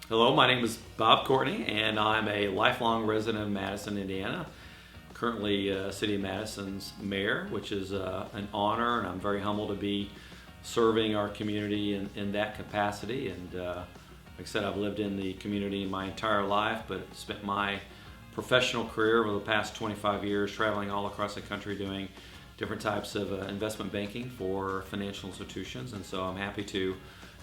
Hello, my name is Bob Courtney, and I'm a lifelong resident of Madison, Indiana. Currently, City of Madison's mayor, which is an honor, and I'm very humbled to be serving our community in that capacity. And like I said, I've lived in the community my entire life, but spent my professional career over the past 25 years traveling all across the country doing different types of investment banking for financial institutions. And so I'm happy to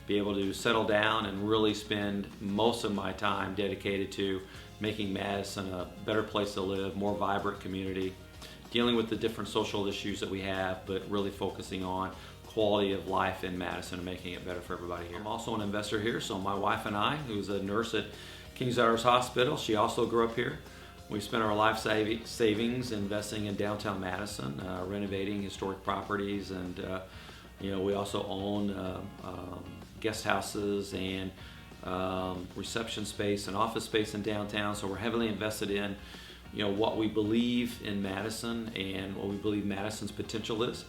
be able to settle down and really spend most of my time dedicated to making Madison a better place to live, more vibrant community, dealing with the different social issues that we have, but really focusing on quality of life in Madison and making it better for everybody here. I'm also an investor here, so my wife and I, who's a nurse at King's Daughters Hospital, she also grew up here. We spent our life savings investing in downtown Madison, renovating historic properties, and we also own guest houses and reception space and office space in downtown. So we're heavily invested in, what we believe in Madison and what we believe Madison's potential is.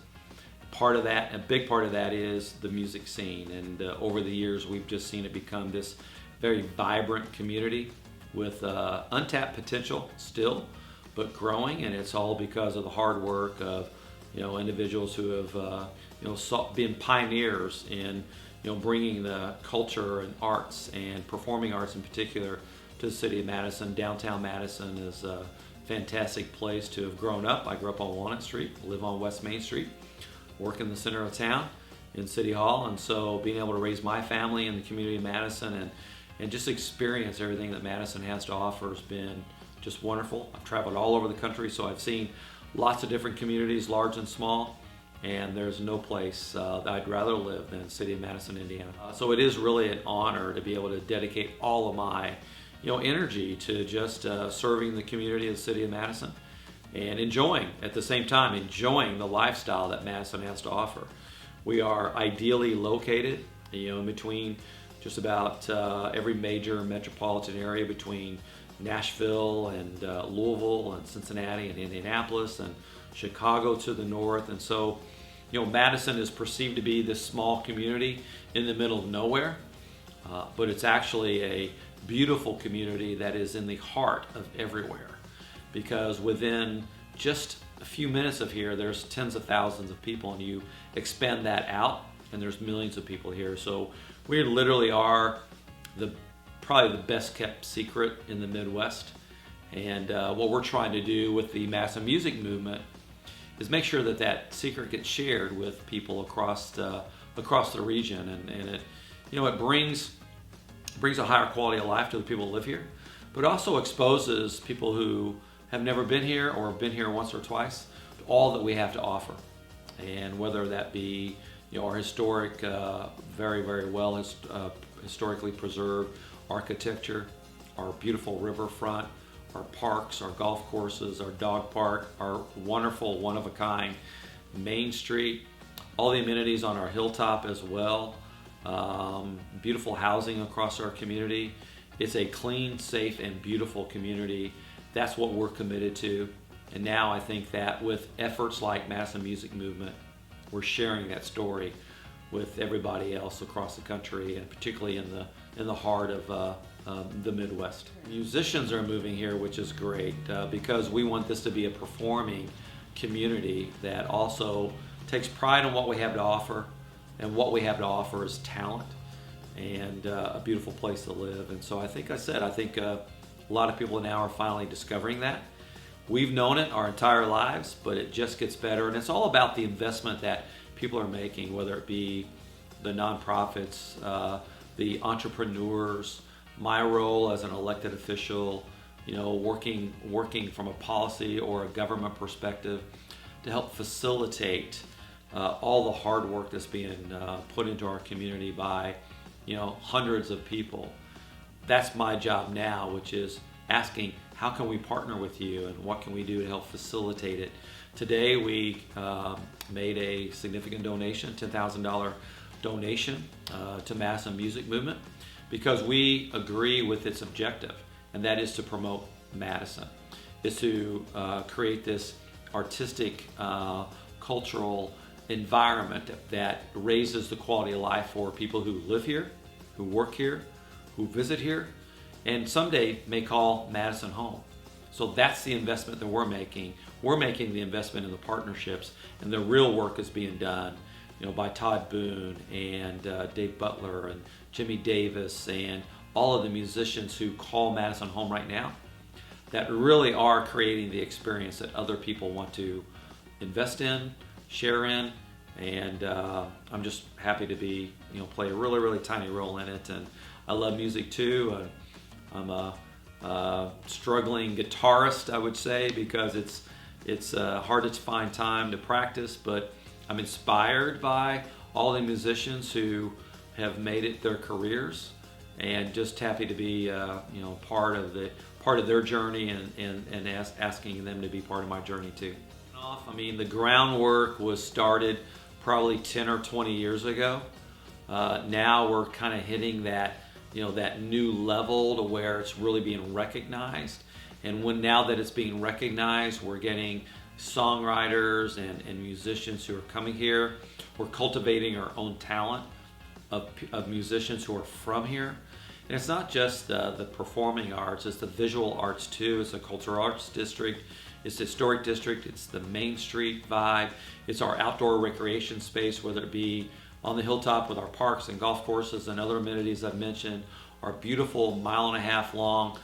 Part of that, a big part of that, is the music scene. And over the years, we've just seen it become this very vibrant community with untapped potential still, but growing. And it's all because of the hard work of individuals who have been pioneers in bringing the culture and arts and performing arts in particular to the city of Madison. Downtown Madison is a fantastic place to have grown up. I grew up on Walnut Street, live on West Main Street, work in the center of town in City Hall, and so being able to raise my family in the community of Madison and just experience everything that Madison has to offer has been just wonderful. I've traveled all over the country, so I've seen lots of different communities, large and small. And there's no place that I'd rather live than the city of Madison, Indiana. So it is really an honor to be able to dedicate all of my, energy to just serving the community of the city of Madison and at the same time, enjoying the lifestyle that Madison has to offer. We are ideally located, in between just about every major metropolitan area, between Nashville and Louisville and Cincinnati and Indianapolis and Chicago to the north. And so Madison is perceived to be this small community in the middle of nowhere, but it's actually a beautiful community that is in the heart of everywhere, because within just a few minutes of here, there's tens of thousands of people, and you expand that out, and there's millions of people here. So we literally are probably the best kept secret in the Midwest. And what we're trying to do with the Madison music movement is make sure that secret gets shared with people across the region, and it brings a higher quality of life to the people who live here, but also exposes people who have never been here or have been here once or twice to all that we have to offer. And whether that be our historic, very, very well historically preserved architecture, our beautiful riverfront, our parks, our golf courses, our dog park, our wonderful one-of-a-kind Main Street, all the amenities on our hilltop as well, beautiful housing across our community. It's a clean, safe, and beautiful community. That's what we're committed to. And now I think that with efforts like Madison Music Movement, we're sharing that story with everybody else across the country, and particularly in the heart of the Midwest. Musicians are moving here, which is great, because we want this to be a performing community that also takes pride in what we have to offer, and what we have to offer is talent and a beautiful place to live. And so I think a lot of people now are finally discovering that. We've known it our entire lives, but it just gets better, and it's all about the investment that people are making, whether it be the nonprofits, the entrepreneurs, my role as an elected official, working from a policy or a government perspective to help facilitate all the hard work that's being put into our community by hundreds of people. That's my job now, which is asking, how can we partner with you and what can we do to help facilitate it? Today we made a significant donation, $10,000 donation to Madison Music Movement, because we agree with its objective, and that is to promote Madison. Is to create this artistic, cultural environment that raises the quality of life for people who live here, who work here, who visit here and someday may call Madison home. So that's the investment that we're making. We're making the investment in the partnerships, and the real work is being done, by Todd Boone and Dave Butler and Jimmy Davis and all of the musicians who call Madison home right now, that really are creating the experience that other people want to invest in, share in, and I'm just happy to be, play a really, really tiny role in it. And I love music too. I'm a struggling guitarist, I would say, because it's hard to find time to practice, but I'm inspired by all the musicians who have made it their careers, and just happy to be part of their journey and asking them to be part of my journey too. I mean, the groundwork was started probably 10 or 20 years ago. Now we're kind of hitting that that new level to where it's really being recognized, and now that it's being recognized, we're getting songwriters and musicians who are coming here. We're cultivating our own talent of musicians who are from here. And it's not just the performing arts, it's the visual arts too. It's the cultural arts district, it's the historic district, it's the Main Street vibe, it's our outdoor recreation space, whether it be on the hilltop with our parks and golf courses and other amenities I've mentioned, our beautiful 1.5 mile long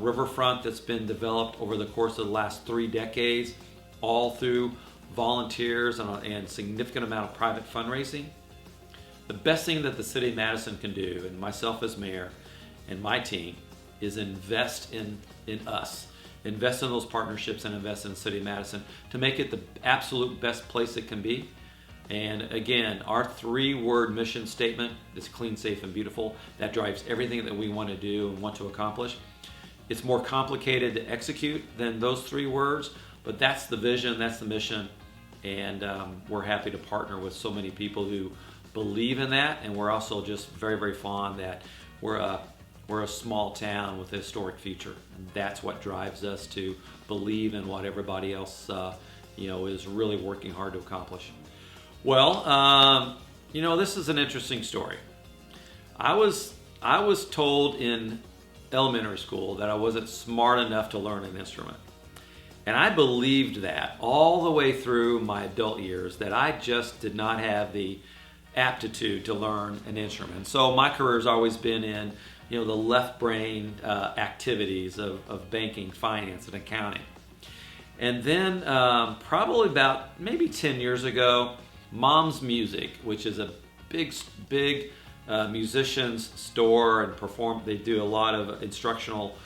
riverfront that's been developed over the course of the last 3 decades, all through volunteers and significant amount of private fundraising. The best thing that the city of Madison can do, and myself as mayor and my team, is invest in us. Invest in those partnerships and invest in the city of Madison to make it the absolute best place it can be. And again, our 3-word mission statement is clean, safe, and beautiful. That drives everything that we want to do and want to accomplish. It's more complicated to execute than those 3 words, but that's the vision, that's the mission, and we're happy to partner with so many people who believe in that. And we're also just very, very fond that we're a small town with a historic future, and that's what drives us to believe in what everybody else is really working hard to accomplish. Well, this is an interesting story. I was told in elementary school that I wasn't smart enough to learn an instrument. And I believed that all the way through my adult years, that I just did not have the aptitude to learn an instrument. So my career has always been in the left brain activities of banking, finance, and accounting. And then probably about maybe 10 years ago, Mom's Music, which is a big musicians store and they do a lot of instructional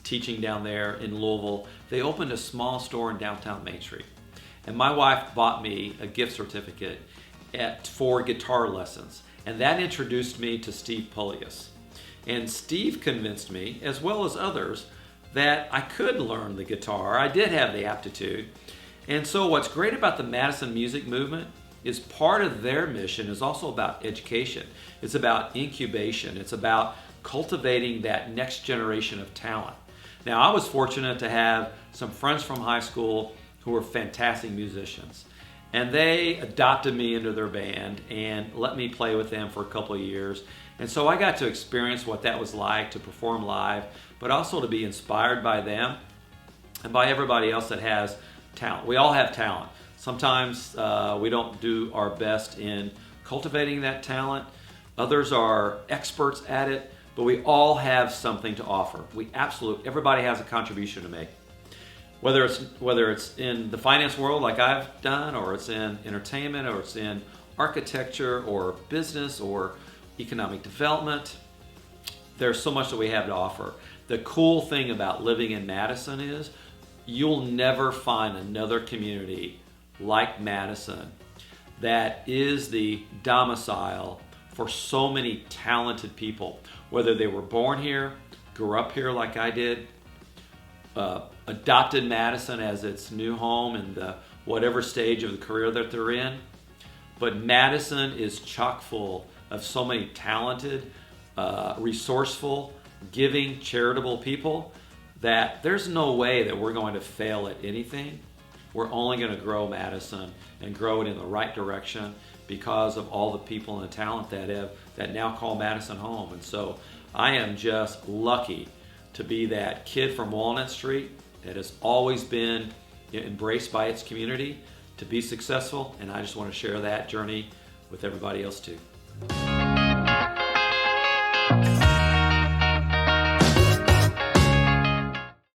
teaching down there in Louisville. They opened a small store in downtown Main Street. And my wife bought me a gift certificate for guitar lessons. And that introduced me to Steve Pulius. And Steve convinced me, as well as others, that I could learn the guitar. I did have the aptitude. And so what's great about the Madison Music Movement is part of their mission is also about education. It's about incubation. It's about cultivating that next generation of talent. Now, I was fortunate to have some friends from high school who were fantastic musicians. And they adopted me into their band and let me play with them for a couple of years. And so I got to experience what that was like to perform live, but also to be inspired by them and by everybody else that has talent. We all have talent. Sometimes we don't do our best in cultivating that talent. Others are experts at it, but we all have something to offer. Everybody has a contribution to make. Whether it's in the finance world like I've done, or it's in entertainment, or it's in architecture, or business, or economic development, there's so much that we have to offer. The cool thing about living in Madison is you'll never find another community like Madison that is the domicile for so many talented people, whether they were born here, grew up here like I did, adopted Madison as its new home in the whatever stage of the career that they're in. But Madison is chock full of so many talented, resourceful, giving, charitable people that there's no way that we're going to fail at anything we're only going to grow Madison and grow it in the right direction because of all the people and the talent that now call Madison home. And so I am just lucky to be that kid from Walnut Street that has always been embraced by its community to be successful, and I just want to share that journey with everybody else too.